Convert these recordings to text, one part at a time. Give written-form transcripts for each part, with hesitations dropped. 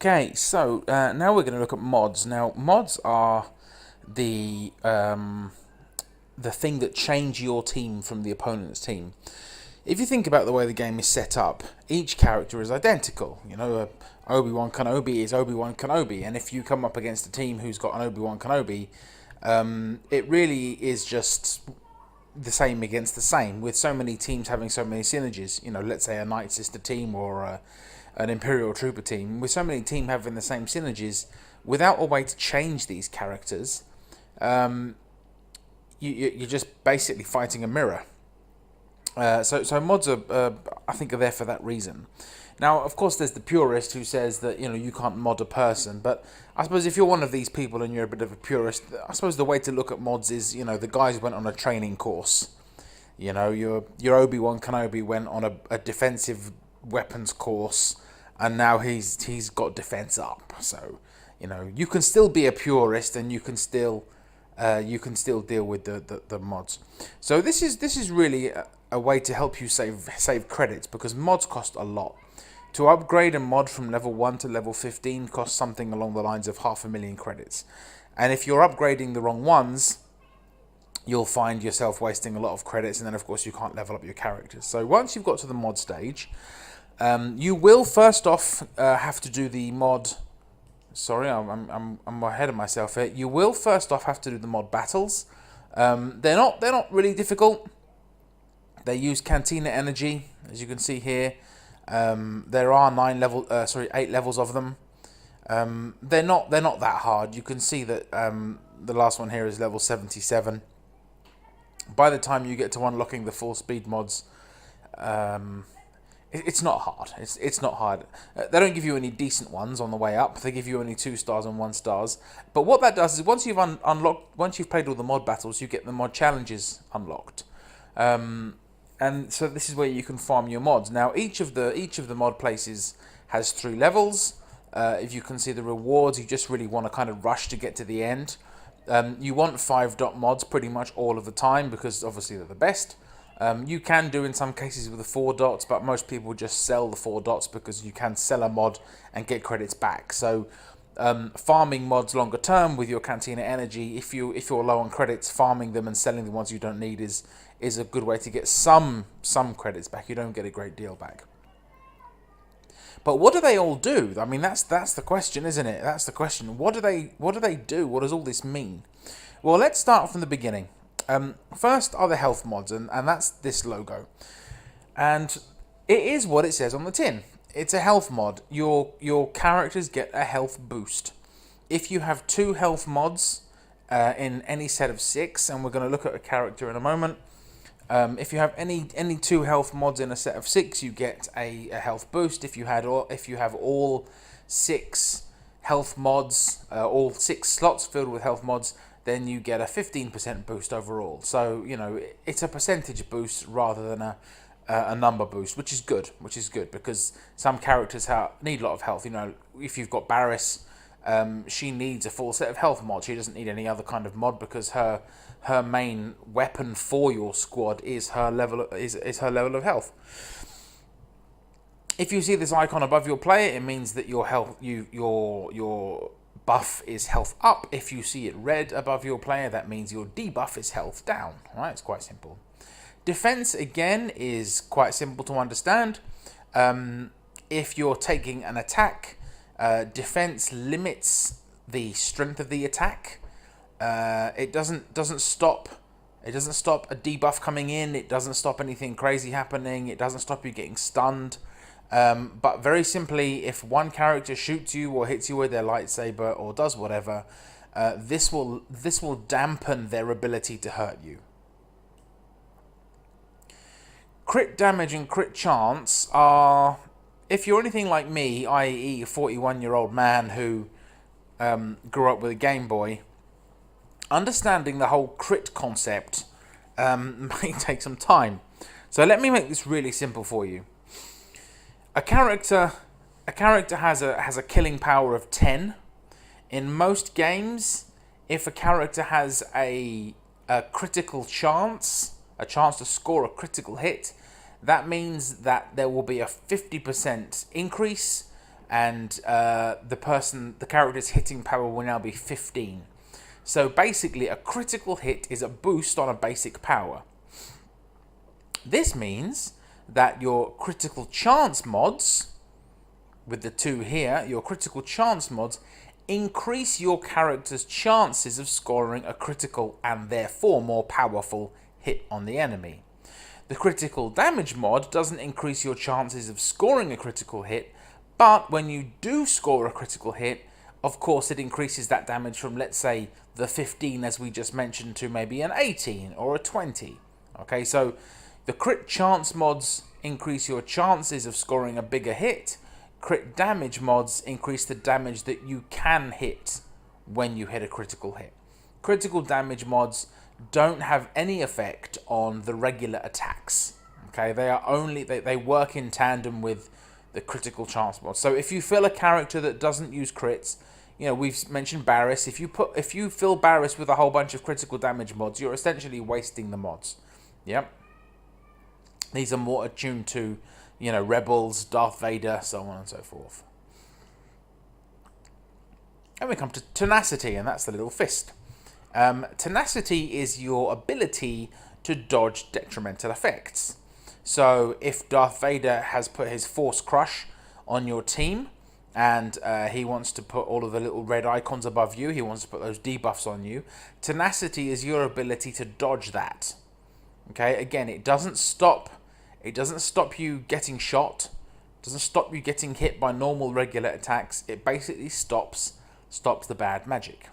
Okay, so now we're going to look at mods. Now, mods are the thing that change your team from the opponent's team. If you think about the way the game is set up, each character is identical. You know, Obi-Wan Kenobi is Obi-Wan Kenobi, and if you come up against a team who's got an Obi-Wan Kenobi, it really is just the same against the same, with so many teams having so many synergies. You know, let's say a Night Sister team or an Imperial Trooper team, with so many teams having the same synergies, without a way to change these characters, you're just basically fighting a mirror. So mods are, I think, are there for that reason. Now, of course, there's the purist who says that you can't mod a person, but I suppose if you're one of these people and you're a bit of a purist, I suppose the way to look at mods is the guys went on a training course. Your Obi-Wan Kenobi went on a defensive weapons course, and now he's got defense up. So you can still be a purist, and you can still deal with the mods. So this is really a way to help you save credits, because mods cost a lot. To upgrade a mod from level 1 to level 15 costs something along the lines of 500,000 credits. And if you're upgrading the wrong ones, you'll find yourself wasting a lot of credits, and then of course you can't level up your characters. So once you've got to the mod stage, you will first off have to do the mod. Sorry, I'm ahead of myself here. You will first off have to do the mod battles. They're not really difficult. They use Cantina energy, as you can see here. There are 8 levels of them. They're not that hard. You can see that the last one here is level 77. By the time you get to unlocking the full speed mods, it's not hard. It's not hard. They don't give you any decent ones on the way up. They give you only 2 stars and 1 stars. But what that does is once you've once you've played all the mod battles, you get the mod challenges unlocked. And so this is where you can farm your mods. Now each of the mod places has 3 levels. If you can see the rewards, you just really want to kind of rush to get to the end. You want 5-dot mods pretty much all of the time, because obviously they're the best. You can do in some cases with the 4 dots, but most people just sell the 4 dots because you can sell a mod and get credits back. So farming mods longer term with your Cantina energy, if you're low on credits, farming them and selling the ones you don't need is a good way to get some credits back. You don't get a great deal back. But what do they all do? I mean, that's the question, isn't it? That's the question. What do they do? What does all this mean? Well, let's start from the beginning. First are the health mods, and that's this logo. And it is what it says on the tin. It's a health mod. Your characters get a health boost. If you have 2 health mods in any set of 6, and we're going to look at a character in a moment, if you have any 2 health mods in a set of 6, you get a health boost. If you have all 6 health mods, all 6 slots filled with health mods, then you get a 15% boost overall. So it's a percentage boost rather than a number boost, which is good. Because some characters need a lot of health. If you've got Barriss, she needs a full set of health mods. She doesn't need any other kind of mod, because her main weapon for your squad is her level of health. If you see this icon above your player, it means that your buff is health up. If you see it red above your player, that means your debuff is health down. All right, it's quite simple. Defense, again, is quite simple to understand. If you're taking an attack, defense limits the strength of the attack. It doesn't stop a debuff coming in. It doesn't stop anything crazy happening. It doesn't stop you getting stunned. But very simply, if one character shoots you or hits you with their lightsaber or does whatever, this will dampen their ability to hurt you. Crit damage and crit chance are, if you're anything like me, i.e. a 41-year-old man who grew up with a Game Boy, understanding the whole crit concept may take some time. So let me make this really simple for you. A character has a killing power of 10. In most games, if a character has a critical chance, a chance to score a critical hit, that means that there will be a 50% increase and the character's hitting power will now be 15. So basically, a critical hit is a boost on a basic power. This means that your critical chance mods, with the 2 here, your critical chance mods increase your character's chances of scoring a critical and therefore more powerful hit on the enemy. The critical damage mod doesn't increase your chances of scoring a critical hit, but when you do score a critical hit, of course it increases that damage from, let's say, the 15 as we just mentioned to maybe an 18 or a 20. Okay, so the crit chance mods increase your chances of scoring a bigger hit. Crit damage mods increase the damage that you can hit when you hit a critical hit. Critical damage mods don't have any effect on the regular attacks. Okay, they are only they work in tandem with the critical chance mod. So if you fill a character that doesn't use crits, you know, we've mentioned Barris. If you fill Barris with a whole bunch of critical damage mods, you're essentially wasting the mods. Yep. These are more attuned to, you know, Rebels, Darth Vader, so on and so forth. And we come to Tenacity, and that's the little fist. Tenacity is your ability to dodge detrimental effects. So if Darth Vader has put his Force Crush on your team, and he wants to put all of the little red icons above you, he wants to put those debuffs on you, Tenacity is your ability to dodge that. Okay, again, it doesn't stop you getting shot, doesn't stop you getting hit by normal regular attacks. It basically stops the bad magic.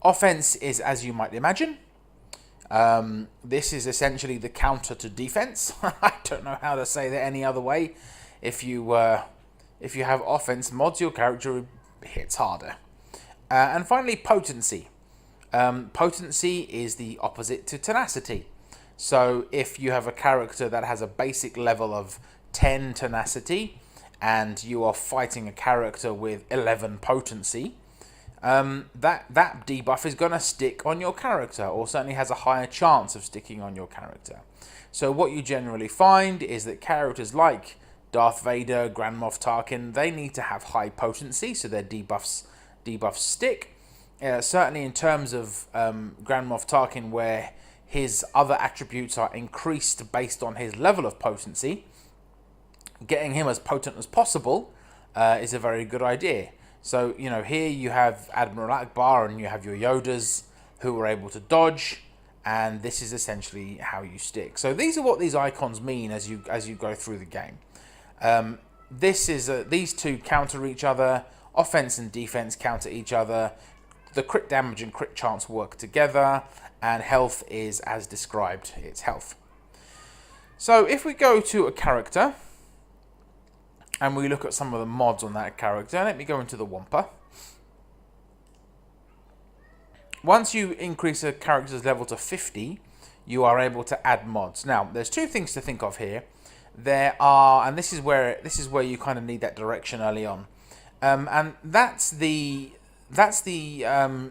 Offense is, as you might imagine, this is essentially the counter to defense. I don't know how to say that any other way. If you have offense mods, your character hits harder. And finally, potency. Potency is the opposite to tenacity. So if you have a character that has a basic level of 10 tenacity and you are fighting a character with 11 potency, that debuff is going to stick on your character, or certainly has a higher chance of sticking on your character. So what you generally find is that characters like Darth Vader, Grand Moff Tarkin, they need to have high potency, so their debuffs stick. Certainly in terms of Grand Moff Tarkin, where his other attributes are increased based on his level of potency, getting him as potent as possible is a very good idea. So, you know, here you have Admiral Akbar and you have your Yodas who are able to dodge, and this is essentially how you stick. So these are what these icons mean as you go through the game. These two counter each other. Offense and defense counter each other. The crit damage and crit chance work together, and health is as described. It's health. So if we go to a character and we look at some of the mods on that character, let me go into the Wampa. Once you increase a character's level to 50, you are able to add mods. Now, there's two things to think of here. There are, and this is where you kind of need that direction early on, and that's the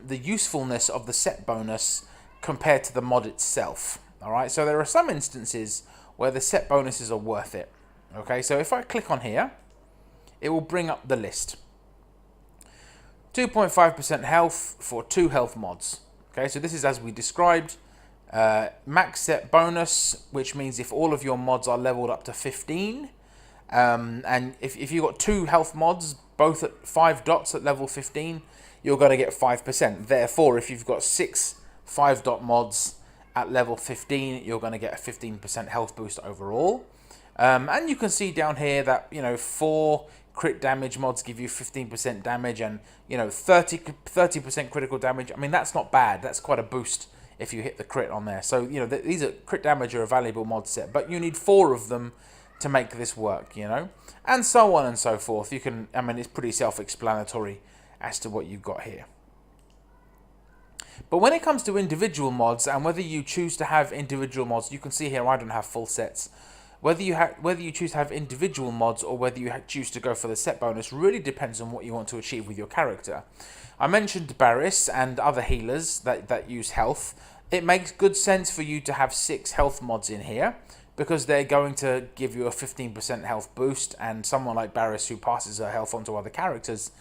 usefulness of the set bonus compared to the mod itself. All right, so there are some instances where the set bonuses are worth it. Okay, so if I click on here, it will bring up the list. 2.5% health for 2 health mods. Okay, so this is as we described. Max set bonus, which means if all of your mods are leveled up to 15, and if you've got 2 health mods, both at 5 dots at level 15, you're going to get 5%. Therefore, if you've got 6 5-dot mods at level 15, you're going to get a 15% health boost overall. And you can see down here that, you know, 4 crit damage mods give you 15% damage, and, you know, 30% critical damage. I mean, that's not bad. That's quite a boost if you hit the crit on there. So, you know, these are crit damage are a valuable mod set, but you need 4 of them to make this work, you know, and so on and so forth. You can, I mean, it's pretty self-explanatory as to what you've got here. But when it comes to individual mods, and whether you choose to have individual mods, you can see here I don't have full sets. Whether you choose to have individual mods or whether you choose to go for the set bonus really depends on what you want to achieve with your character. I mentioned Barris and other healers that use health. It makes good sense for you to have 6 health mods in here because they're going to give you a 15% health boost, and someone like Barris, who passes her health onto other characters,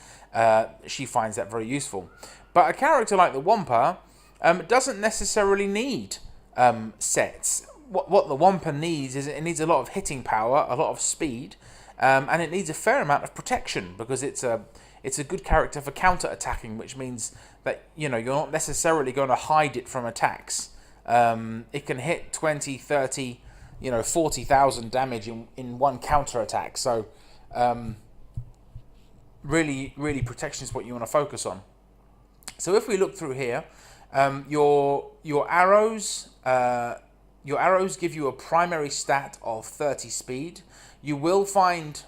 she finds that very useful. But a character like the Wampa doesn't necessarily need sets. What the Wampa needs is it needs a lot of hitting power, a lot of speed, and it needs a fair amount of protection, because it's a good character for counter-attacking, which means that you're not necessarily going to hide it from attacks. It can hit 20, 30, 40,000 damage in one counter-attack. So really protection is what you want to focus on. So if we look through here, your arrows give you a primary stat of 30 speed. You will find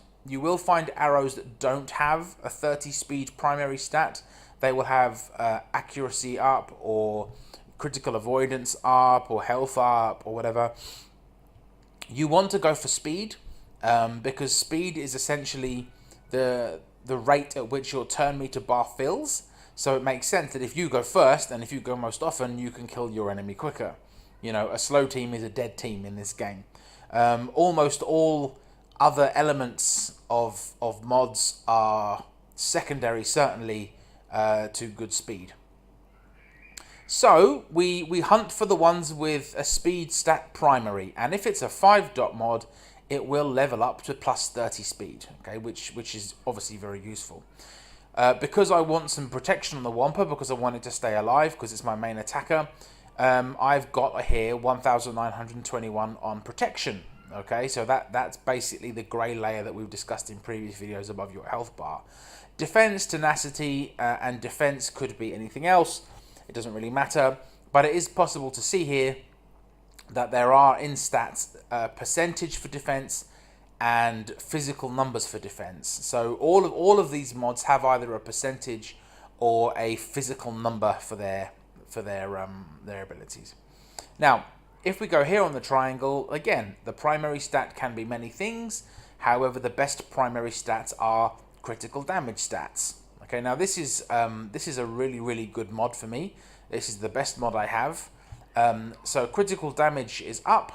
arrows that don't have a 30 speed primary stat. They will have accuracy up, or critical avoidance up, or health up, or whatever. You want to go for speed, because speed is essentially the rate at which your turn meter bar fills. So it makes sense that if you go first, and if you go most often, you can kill your enemy quicker. A slow team is a dead team in this game. Almost all other elements of mods are secondary, certainly, to good speed. So we hunt for the ones with a speed stat primary, and if it's a 5-dot mod, it will level up to plus 30 speed, okay, which is obviously very useful. Because I want some protection on the Wampa, because I want it to stay alive, because it's my main attacker, I've got here 1921 on protection. Okay, so that's basically the grey layer that we've discussed in previous videos above your health bar. Defense, tenacity, and defense could be anything else. It doesn't really matter, but it is possible to see here that there are in stats percentage for defense and physical numbers for defense. So all of these mods have either a percentage or a physical number for their abilities. Now, if we go here on the triangle, again, the primary stat can be many things. However, the best primary stats are critical damage stats. Okay, now this is a really good mod for me. This is the best mod I have. So critical damage is up,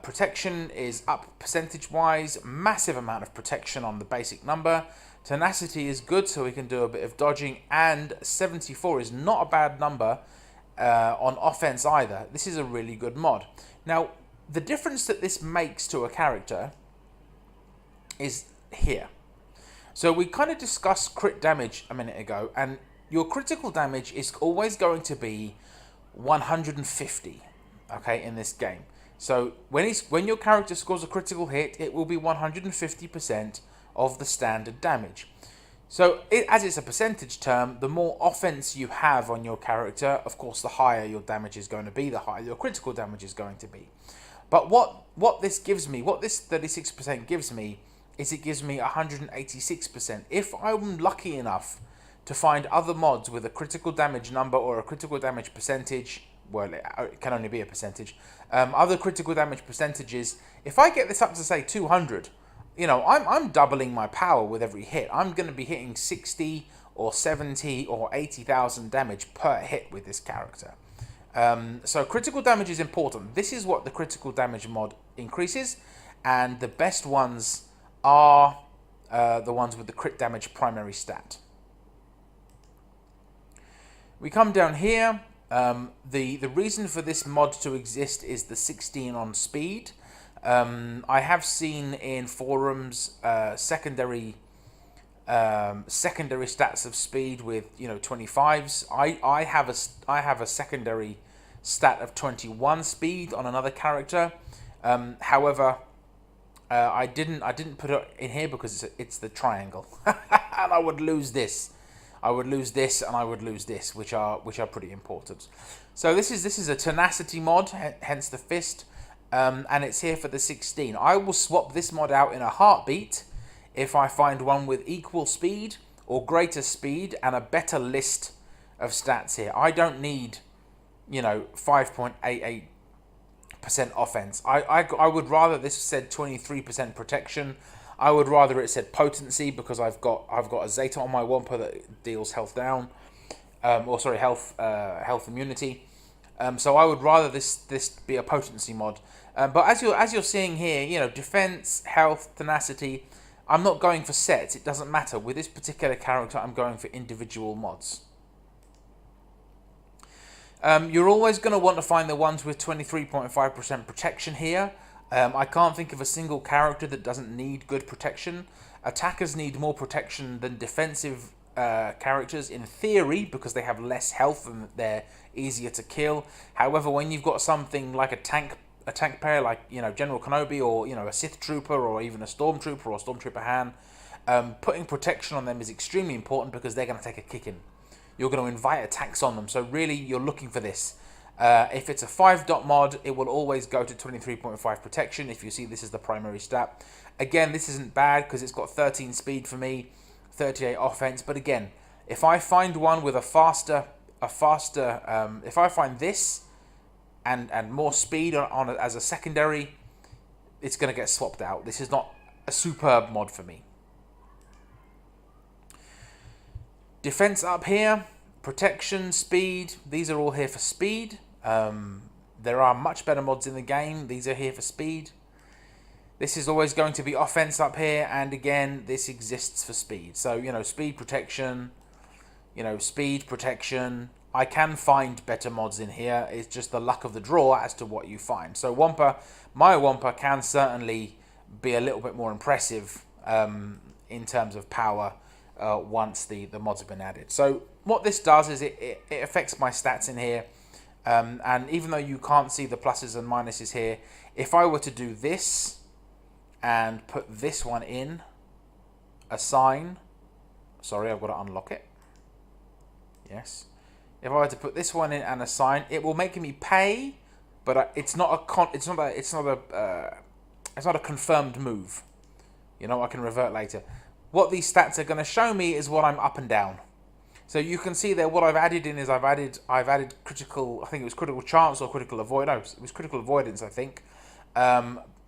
protection is up percentage-wise, massive amount of protection on the basic number. Tenacity is good, so we can do a bit of dodging, and 74 is not a bad number on offense either. This is a really good mod. Now, the difference that this makes to a character is here. So we kind of discussed crit damage a minute ago, and your critical damage is always going to be 150, okay, in this game. So when your character scores a critical hit, it will be 150% of the standard damage. So as it's a percentage term, the more offense you have on your character, of course, the higher your damage is going to be, the higher your critical damage is going to be. But what this gives me, what this 36% gives me, is it gives me 186%. If I'm lucky enough to find other mods with a critical damage number or a critical damage percentage, well, it can only be a percentage, other critical damage percentages, if I get this up to, say, 200, I'm doubling my power with every hit. I'm going to be hitting 60 or 70 or 80,000 damage per hit with this character. So critical damage is important. This is what the critical damage mod increases, and the best ones are the ones with the crit damage primary stat. We come down here. The reason for this mod to exist is the 16 on speed. I have seen in forums secondary stats of speed with 25s. I have a secondary stat of 21 speed on another character. However, I didn't put it in here because it's the triangle, and I would lose this. I would lose this, and I would lose this, which are pretty important. So this is a tenacity mod, hence the fist, and it's here for the 16. I will swap this mod out in a heartbeat if I find one with equal speed or greater speed and a better list of stats here. I don't need 5.88% offense. I would rather this said 23% protection. I would rather it said potency, because I've got a Zeta on my Wampa that deals health down, health immunity. So I would rather this be a potency mod. But as you're seeing here, you know, defense, health, tenacity. I'm not going for sets. It doesn't matter. With this particular character, I'm going for individual mods. You're always going to want to find the ones with 23.5% protection here. I can't think of a single character that doesn't need good protection. Attackers need more protection than defensive characters in theory because they have less health and they're easier to kill. However, when you've got something like a tank player like, you know, General Kenobi, or, you know, a Sith Trooper, or even a Stormtrooper or Stormtrooper Han, putting protection on them is extremely important because they're going to take a kicking. You're going to invite attacks on them, so really you're looking for this. If it's a 5-dot mod, it will always go to 23.5 protection if you see this is the primary stat. Again, this isn't bad because it's got 13 speed for me, 38 offense, but again, if I find one with if I find this and more speed on as a secondary, it's going to get swapped out. This is not a superb mod for me. Defense up here, protection, speed, these are all here for speed. There are much better mods in the game. These are here for speed. This is always going to be offense up here, and again, this exists for speed. So, you know, speed, protection, you know, speed, protection. I can find better mods in here. It's just the luck of the draw as to what you find. So my Wampa can certainly be a little bit more impressive in terms of power once the mods have been added. So what this does is it affects my stats in here. And even though you can't see the pluses and minuses here, if I were to do this and put this one in, assign, sorry, I've got to unlock it. Yes. If I were to put this one in and assign, it will make me pay, but it's not a confirmed move. You know, I can revert later. What these stats are going to show me is what I'm up and down. So you can see there what I've added in is I've added critical, I think it was critical chance or critical avoid. No, it was critical avoidance, I think.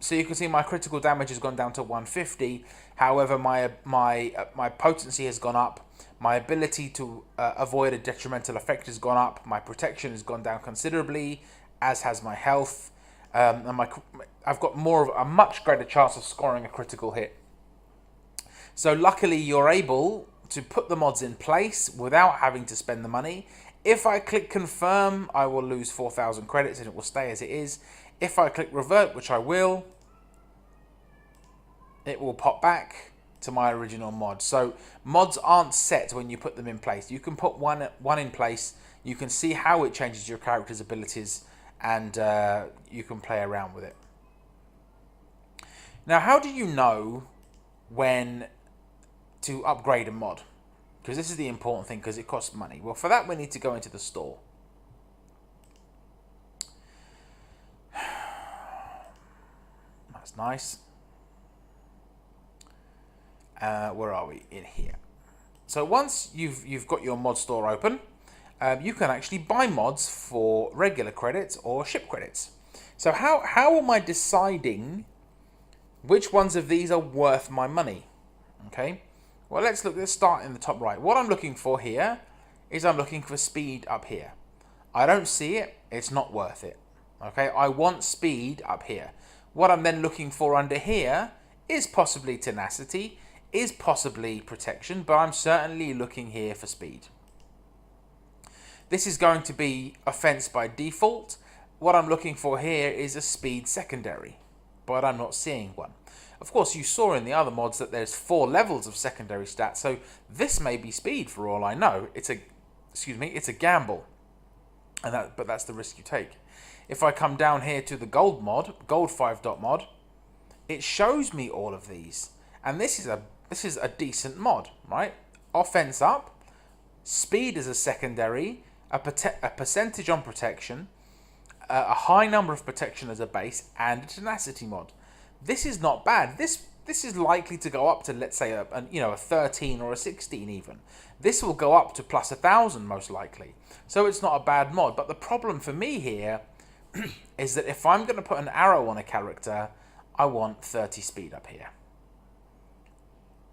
So you can see my critical damage has gone down to 150. However, my potency has gone up. My ability to avoid a detrimental effect has gone up. My protection has gone down considerably, as has my health. And I've got a much greater chance of scoring a critical hit. So luckily, you're able to put the mods in place without having to spend the money. If I click confirm, I will lose 4,000 credits and it will stay as it is. If I click revert, which I will, it will pop back to my original mod. So mods aren't set when you put them in place. You can put one in place, you can see how it changes your character's abilities, and you can play around with it. Now, how do you know when to upgrade a mod? Because this is the important thing, because it costs money. Well, for that we need to go into the store. That's nice. Where are we? In here. So once you've got your mod store open, you can actually buy mods for regular credits or ship credits. So how am I deciding which ones of these are worth my money? Okay. Well, let's start in the top right. What I'm looking for here is I'm looking for speed up here. I don't see it. It's not worth it. Okay. I want speed up here. What I'm then looking for under here is possibly tenacity, is possibly protection, but I'm certainly looking here for speed. This is going to be offense by default. What I'm looking for here is a speed secondary, but I'm not seeing one. Of course, you saw in the other mods that there's 4 levels of secondary stats, so this may be speed for all I know. It's a gamble, but that's the risk you take. If I come down here to the gold mod, gold 5-dot mod, it shows me all of these, and this is a decent mod, right? Offense up, speed as a secondary, a percentage on protection, a high number of protection as a base, and a tenacity mod. This is not bad. This is likely to go up to, let's say, a 13 or a 16 even. This will go up to plus 1,000 most likely. So it's not a bad mod. But the problem for me here is that if I'm going to put an arrow on a character, I want 30 speed up here.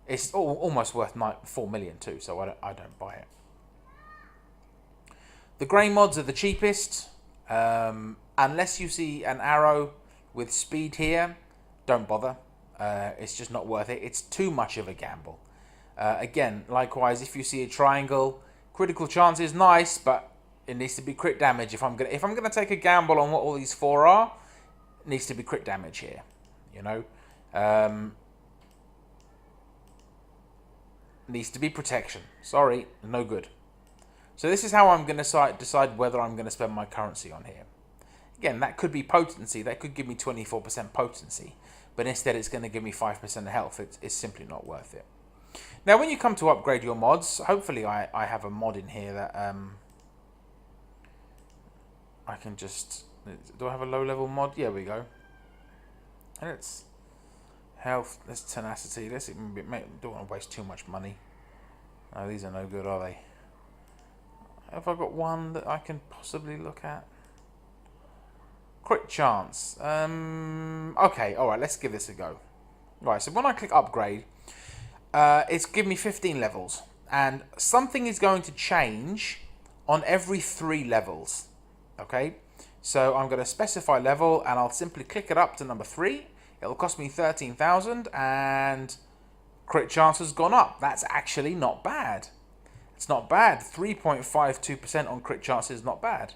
It's almost worth 4 million too, so I don't buy it. The grey mods are the cheapest. Unless you see an arrow with speed here, don't bother. It's just not worth it. It's too much of a gamble. Again, likewise, if you see a triangle, critical chance is nice, but it needs to be crit damage. If I'm gonna take a gamble on what all these four are, it needs to be crit damage here. You know, needs to be protection. Sorry, no good. So this is how I'm gonna decide whether I'm gonna spend my currency on here. Again, that could be potency. That could give me 24% potency, but instead it's going to give me 5% health. It's simply not worth it. Now, when you come to upgrade your mods, hopefully I have a mod in here that I can just... Do I have a low-level mod? Yeah, we go. And it's health, let's tenacity. Let's don't want to waste too much money. No, these are no good, are they? Have I got one that I can possibly look at? Crit chance. Okay, alright, let's give this a go. Right, so when I click upgrade, it's given me 15 levels. And something is going to change on every 3 levels. Okay, so I'm going to specify level and I'll simply click it up to number 3. It'll cost me 13,000 and crit chance has gone up. That's actually not bad. It's not bad. 3.52% on crit chance is not bad.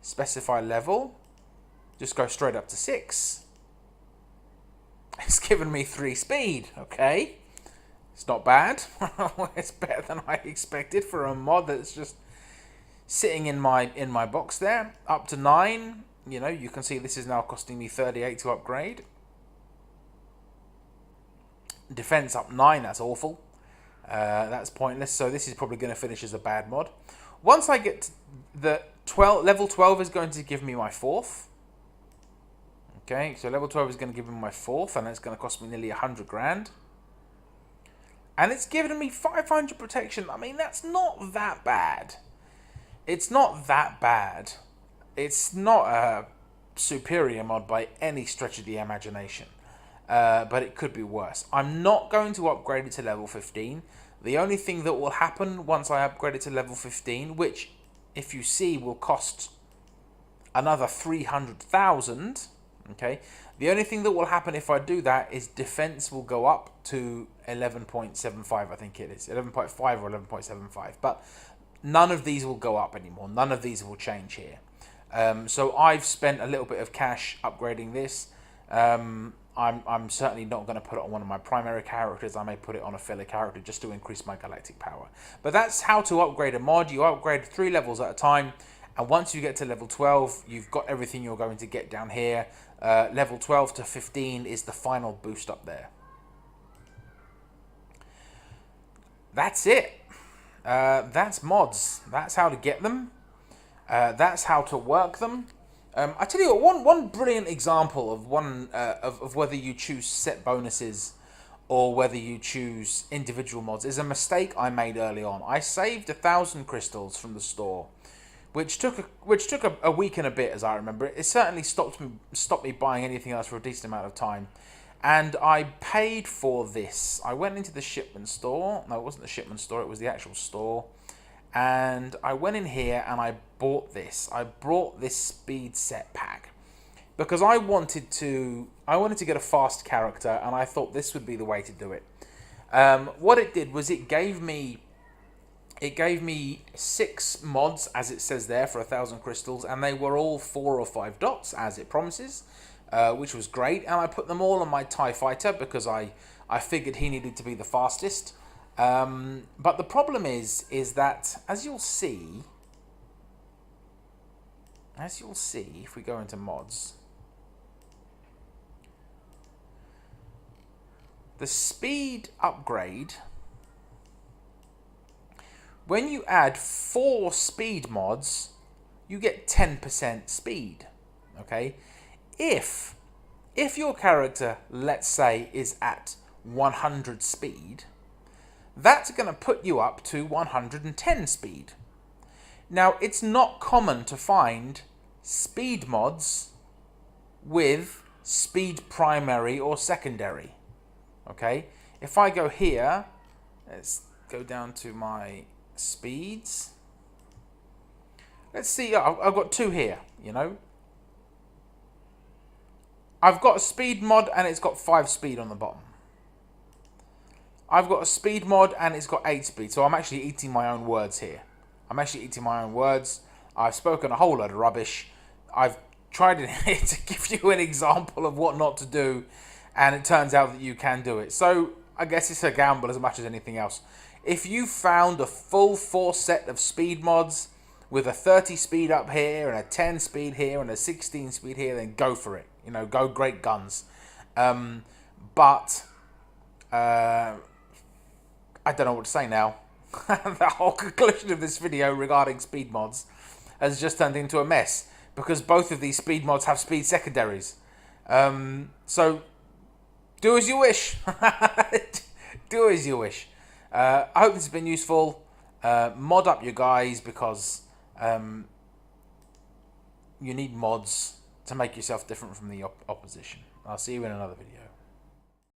Specify level. Just go straight up to 6. It's given me 3 speed. Okay. It's not bad. It's better than I expected for a mod that's just sitting in my box there. Up to 9. You know, you can see this is now costing me 38 to upgrade. Defense up 9. That's awful. That's pointless. So this is probably going to finish as a bad mod. Once I get to the level 12 is going to give me my 4th. Okay, so level 12 is going to give me my 4th, and it's going to cost me nearly 100 grand. And it's given me 500 protection. I mean, that's not that bad. It's not that bad. It's not a superior mod by any stretch of the imagination. But it could be worse. I'm not going to upgrade it to level 15. The only thing that will happen once I upgrade it to level 15, which, if you see, will cost another 300,000... Okay, the only thing that will happen if I do that is defense will go up to 11.75, I think it is. 11.5 or 11.75. But none of these will go up anymore. None of these will change here. So I've spent a little bit of cash upgrading this. I'm certainly not going to put it on one of my primary characters. I may put it on a filler character just to increase my galactic power. But that's how to upgrade a mod. You upgrade 3 levels at a time. And once you get to level 12, you've got everything you're going to get down here. Level 12 to 15 is the final boost up there. That's it. That's mods. That's how to get them. That's how to work them. I tell you what, one brilliant example of of whether you choose set bonuses or whether you choose individual mods is a mistake I made early on. I saved 1,000 crystals from the store, which took a week and a bit, as I remember. It certainly stopped me buying anything else for a decent amount of time. And I paid for this. I went into the shipment store. No, it wasn't the shipment store. It was the actual store. And I went in here and I bought this. I brought this speed set pack because I wanted to get a fast character, and I thought this would be the way to do it. What it did was it gave me 6 mods, as it says there, for 1,000 crystals, and they were all 4 or 5 dots, as it promises, which was great. And I put them all on my TIE fighter because I figured he needed to be the fastest. But the problem is that, as you'll see, if we go into mods, the speed upgrade, when you add 4 speed mods, you get 10% speed. Okay, if your character, let's say, is at 100 speed, that's going to put you up to 110 speed. Now, it's not common to find speed mods with speed primary or secondary. Okay, if I go here, let's go down to my speeds. Let's see. I've got two here. You know, I've got a speed mod and it's got 5 speed on the bottom. I've got a speed mod and it's got 8 speed. So I'm actually eating my own words here. I'm actually eating my own words. I've spoken a whole load of rubbish. I've tried in here to give you an example of what not to do, and it turns out that you can do it. So I guess it's a gamble as much as anything else. If you found a full 4 set of speed mods with a 30 speed up here and a 10 speed here and a 16 speed here, then go for it. You know, go great guns. But I don't know what to say now. The whole conclusion of this video regarding speed mods has just turned into a mess because both of these speed mods have speed secondaries. So do as you wish. Do as you wish. I hope this has been useful. Mod up your guys because you need mods to make yourself different from the opposition. I'll see you in another video.